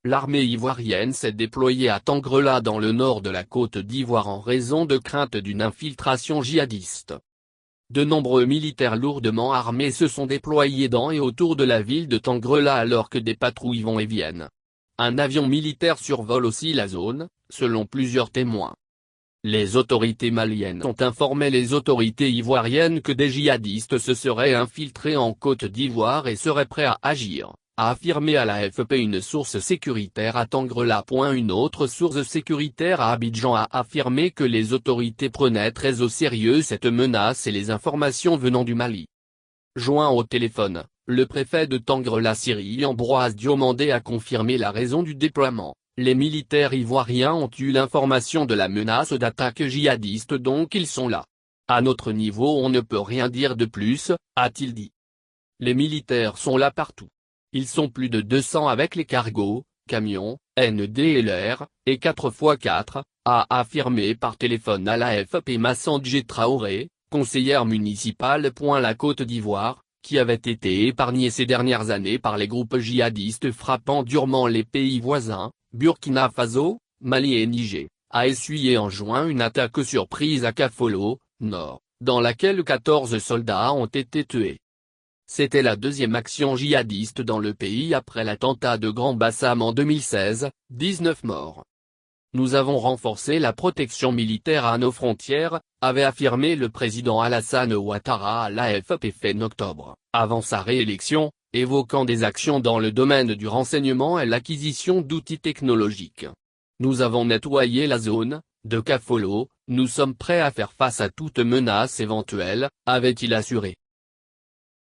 l'armée ivoirienne s'est déployée à Tangrela dans le nord de la Côte d'Ivoire en raison de crainte d'une infiltration djihadiste. De nombreux militaires lourdement armés se sont déployés dans et autour de la ville de Tangrela alors que des patrouilles vont et viennent. Un avion militaire survole aussi la zone, selon plusieurs témoins. Les autorités maliennes ont informé les autorités ivoiriennes que des djihadistes se seraient infiltrés en Côte d'Ivoire et seraient prêts à agir, a affirmé à l'AFP une source sécuritaire à Tangrela. Une autre source sécuritaire à Abidjan a affirmé que les autorités prenaient très au sérieux cette menace et les informations venant du Mali. Joint au téléphone, le préfet de Tangrela Ambroise Diomandé a confirmé la raison du déploiement. Les militaires ivoiriens ont eu l'information de la menace d'attaque djihadiste donc ils sont là. À notre niveau on ne peut rien dire de plus, a-t-il dit. Les militaires sont là partout. Ils sont plus de 200 avec les cargos, camions, NDLR, et 4x4, a affirmé par téléphone à l'AFP Massandjé Traoré, conseillère municipale. La Côte d'Ivoire, qui avait été épargnée ces dernières années par les groupes djihadistes frappant durement les pays voisins, Burkina Faso, Mali et Niger, a essuyé en juin une attaque surprise à Kafolo, nord, dans laquelle 14 soldats ont été tués. C'était la deuxième action djihadiste dans le pays après l'attentat de Grand Bassam en 2016, 19 morts. Nous avons renforcé la protection militaire à nos frontières, avait affirmé le président Alassane Ouattara à l'AFP fin octobre, avant sa réélection, évoquant des actions dans le domaine du renseignement et l'acquisition d'outils technologiques. Nous avons nettoyé la zone de Kafolo, nous sommes prêts à faire face à toute menace éventuelle, avait-il assuré.